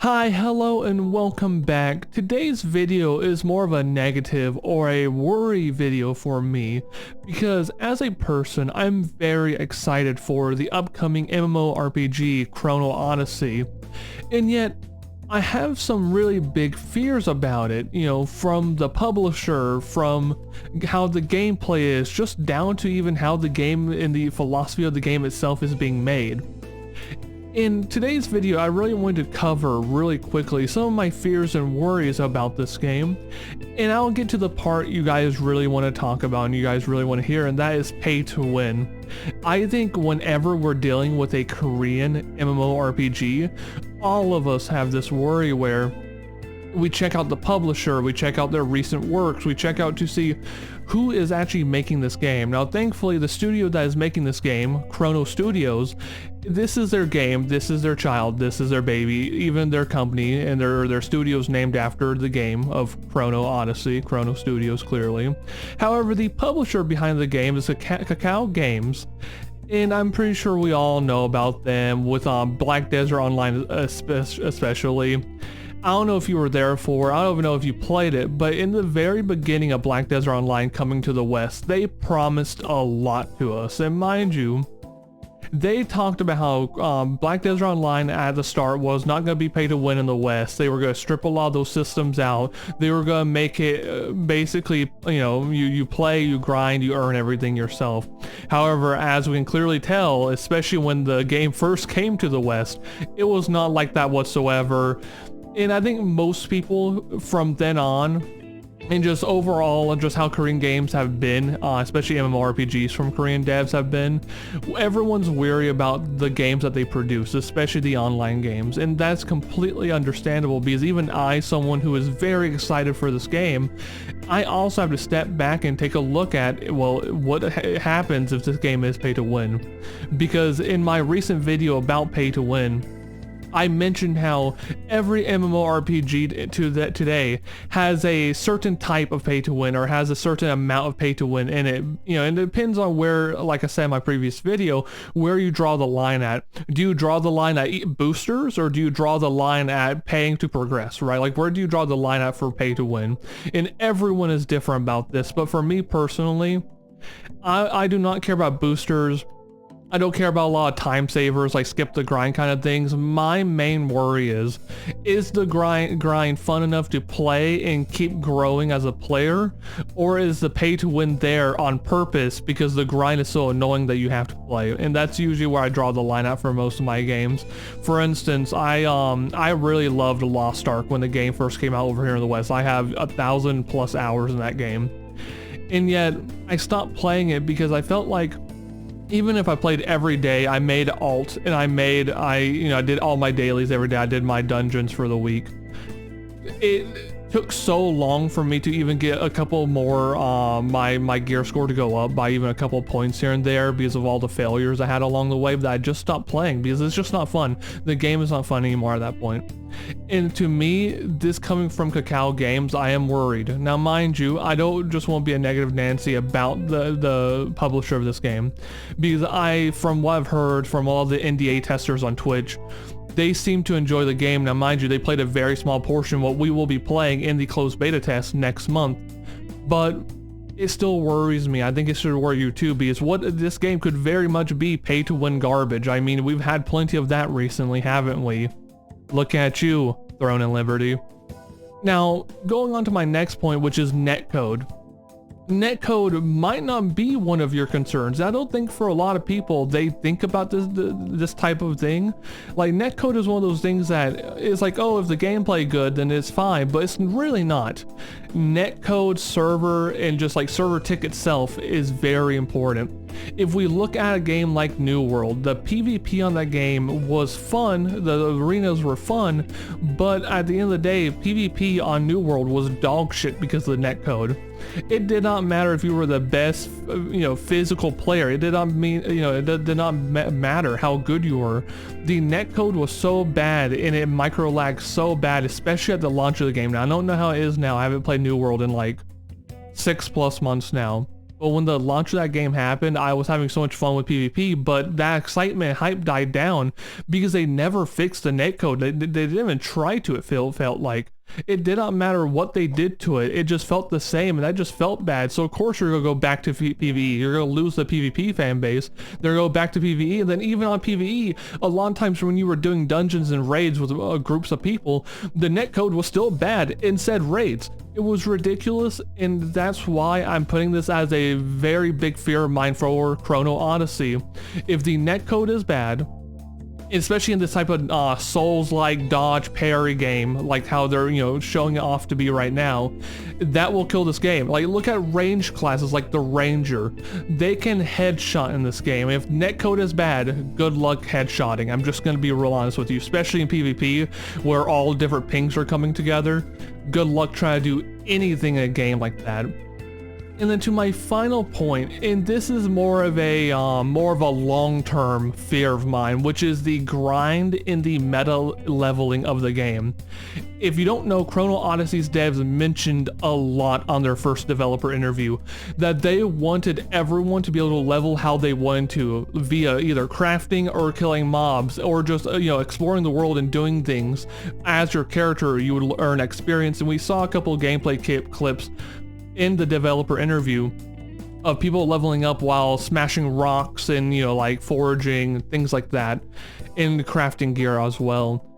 Hi, hello, and welcome back. Today's video is more of a negative or a worry video for me because as a person, I'm very excited for the upcoming MMORPG Chrono Odyssey, and yet I have some really big fears about it, from the publisher, from how the gameplay is, just down to even how the game and the philosophy of the game itself is being made. In today's video, I really wanted to cover really quickly some of my fears and worries about this game, and I'll get to the part you guys really want to talk about and you guys really want to hear, and that is pay to win. I think whenever we're dealing with a Korean MMORPG, all of us have this worry where we check out the publisher, we check out their recent works, we check out to see who is actually making this game. Now, thankfully, the studio that is making this game, Chrono Studios, this is their game, this is their child, this is their baby, even their company, and their studio's named after the game of Chrono Odyssey, Chrono Studios, clearly. However, the publisher behind the game is Kakao Games, and I'm pretty sure we all know about them with Black Desert Online especially. I don't know if you were there for, I don't even know if you played it, but in the very beginning of Black Desert Online coming to the West, they promised a lot to us. And mind you, they talked about how Black Desert Online at the start was not going to be pay to win in the West. They were going to strip a lot of those systems out. They were going to make it basically, you play, you grind, you earn everything yourself. However, as we can clearly tell, especially when the game first came to the West, it was not like that whatsoever. And I think most people from then on, and just overall, and just how Korean games have been, especially MMORPGs from Korean devs have been, everyone's weary about the games that they produce, especially the online games. And that's completely understandable because even I, someone who is very excited for this game, I also have to step back and take a look at, well, what happens if this game is pay to win. Because in my recent video about pay to win, I mentioned how every MMORPG today has a certain type of pay to win or has a certain amount of pay to win in it. And it depends on where, like I said in my previous video, where you draw the line at. Do you draw the line at boosters or do you draw the line at paying to progress, right? Like, where do you draw the line at for pay to win? And everyone is different about this, but for me personally, I do not care about boosters. I don't care about a lot of time savers, like skip the grind kind of things. My main worry is the grind fun enough to play and keep growing as a player? Or is the pay to win there on purpose because the grind is so annoying that you have to play? And that's usually where I draw the line out for most of my games. For instance, I really loved lostark when the game first came out over here in the West. I have 1,000+ hours in that game. And yet, I stopped playing it because I felt like even if I played every day, I made alt and I did all my dailies every day. I did my dungeons for the week. It took so long for me to even get a couple more, my gear score to go up by even a couple points here and there because of all the failures I had along the way, that I just stopped playing because it's just not fun. The game is not fun anymore at that point. And to me, this coming from Kakao Games, I am worried. Now, mind you, I don't just want to be a negative Nancy about the publisher of this game, because from what I've heard from all the NDA testers on Twitch, they seem to enjoy the game. Now, mind you, they played a very small portion of what we will be playing in the closed beta test next month, but it still worries me. I think it should worry you too, because this game could very much be pay to win garbage. I mean, we've had plenty of that recently, haven't we? Look at you, Throne and Liberty. Now, going on to my next point, which is netcode. Netcode might not be one of your concerns. I don't think for a lot of people they think about this type of thing. Like, netcode is one of those things that is like, oh, if the gameplay good, then it's fine, but it's really not. Netcode, server, and just like server tick itself is very important. If we look at a game like New World, the PvP on that game was fun, the arenas were fun, but at the end of the day, PvP on New World was dog shit because of the netcode. It did not matter if you were the best, physical player. It did not mean, it did not matter how good you were. The netcode was so bad and it micro lagged so bad, especially at the launch of the game. Now, I don't know how it is now. I haven't played New World in like 6+ months now. But when the launch of that game happened, I was having so much fun with PvP, but that excitement and hype died down because they never fixed the netcode. They didn't even try to, it felt like. It did not matter what they did to it, it just felt the same, and that just felt bad. So of course you're gonna go back to PvE, you're gonna lose the PvP fan base, they're gonna go back to PvE, and then even on PvE, a lot of times when you were doing dungeons and raids with groups of people, the netcode was still bad in said raids. It was ridiculous, and that's why I'm putting this as a very big fear of mine for Chrono Odyssey. If the netcode is bad, especially in this type of Souls-like dodge parry game, like how they're, you know, showing it off to be right now, that will kill this game. Like, look at range classes like the Ranger. They can headshot in this game. If netcode is bad, good luck headshotting. I'm just gonna be real honest with you, especially in PvP, where all different pings are coming together. Good luck trying to do anything in a game like that. And then to my final point, and this is more of a long-term fear of mine, which is the grind in the meta leveling of the game. If you don't know, Chrono Odyssey's devs mentioned a lot on their first developer interview that they wanted everyone to be able to level how they wanted to via either crafting or killing mobs or just exploring the world and doing things. As your character, you would earn experience, and we saw a couple of gameplay clips in the developer interview of people leveling up while smashing rocks and like foraging, things like that, and crafting gear as well.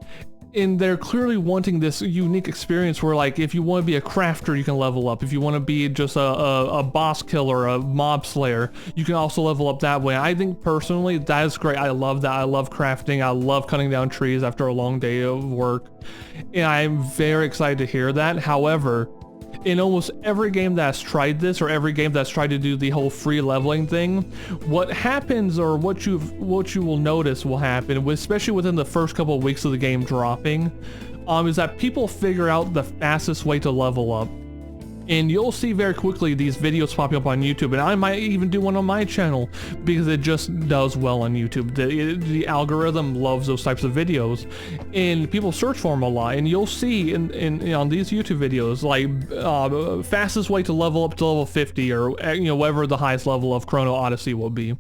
And they're clearly wanting this unique experience where, like, if you want to be a crafter, you can level up. If you want to be just a boss killer, a mob slayer, you can also level up that way. I think personally that is great. I love that. I love crafting. I love cutting down trees after a long day of work, and I'm very excited to hear that. However, in almost every game that's tried this, or every game that's tried to do the whole free leveling thing, what happens, or what you will notice will happen, especially within the first couple of weeks of the game dropping, is that people figure out the fastest way to level up. And you'll see very quickly these videos popping up on YouTube, and I might even do one on my channel because it just does well on YouTube. The algorithm loves those types of videos, and people search for them a lot. And you'll see on these YouTube videos, like fastest way to level up to level 50, or whatever the highest level of Chrono Odyssey will be.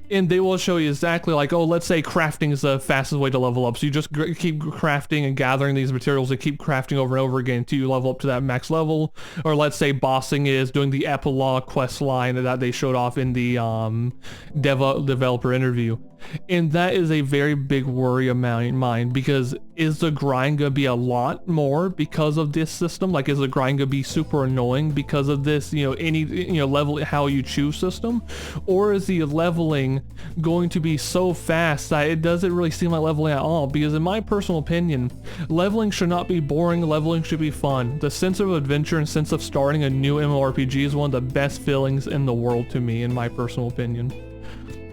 And they will show you exactly, like, oh, let's say crafting is the fastest way to level up. So you just keep crafting and gathering these materials and keep crafting over and over again until you level up to that max level. Or let's say bossing is doing the epilogue quest line that they showed off in the developer interview. And that is a very big worry of mine, because is the grind gonna be a lot more because of this system? Like, is the grind gonna be super annoying because of this, level how you choose system? Or is the leveling going to be so fast that it doesn't really seem like leveling at all? Because in my personal opinion, leveling should not be boring, leveling should be fun. The sense of adventure and sense of starting a new MMORPG is one of the best feelings in the world to me, in my personal opinion.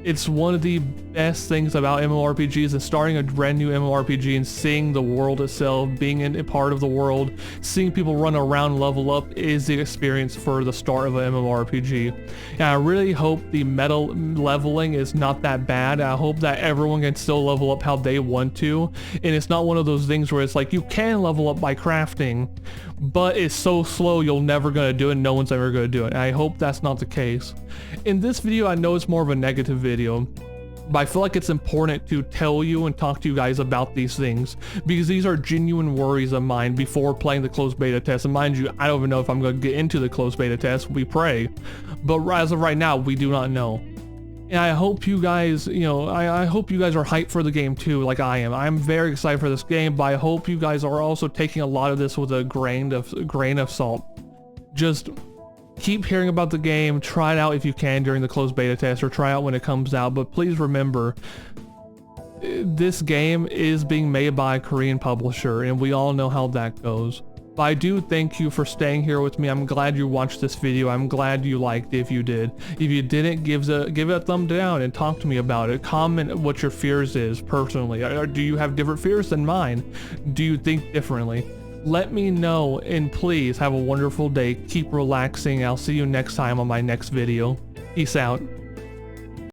It's one of the best things about MMORPGs, and starting a brand new MMORPG and seeing the world itself, being a part of the world, seeing people run around, level up, is the experience for the start of an MMORPG. And I really hope the meta leveling is not that bad. I hope that everyone can still level up how they want to, and it's not one of those things where it's like you can level up by crafting, but it's so slow you're never gonna do it, no one's ever gonna do it. And I hope that's not the case. In this video, I know it's more of a negative video, but I feel like it's important to tell you and talk to you guys about these things, because these are genuine worries of mine before playing the closed beta test. And mind you, I don't even know if I'm going to get into the closed beta test. We pray, but as of right now, we do not know. And I hope you guys, I hope you guys are hyped for the game too, like I am. I'm very excited for this game, but I hope you guys are also taking a lot of this with a grain of salt. Just keep hearing about the game, try it out if you can during the closed beta test, or try out when it comes out. But please remember, this game is being made by a Korean publisher, and we all know how that goes. But I do thank you for staying here with me. I'm glad you watched this video. I'm glad you liked it if you did. If you didn't, give it a thumb down and talk to me about it. Comment what your fears is personally. Or do you have different fears than mine? Do you think differently? Let me know, and please have a wonderful day. Keep relaxing. I'll see you next time on my next video. Peace out.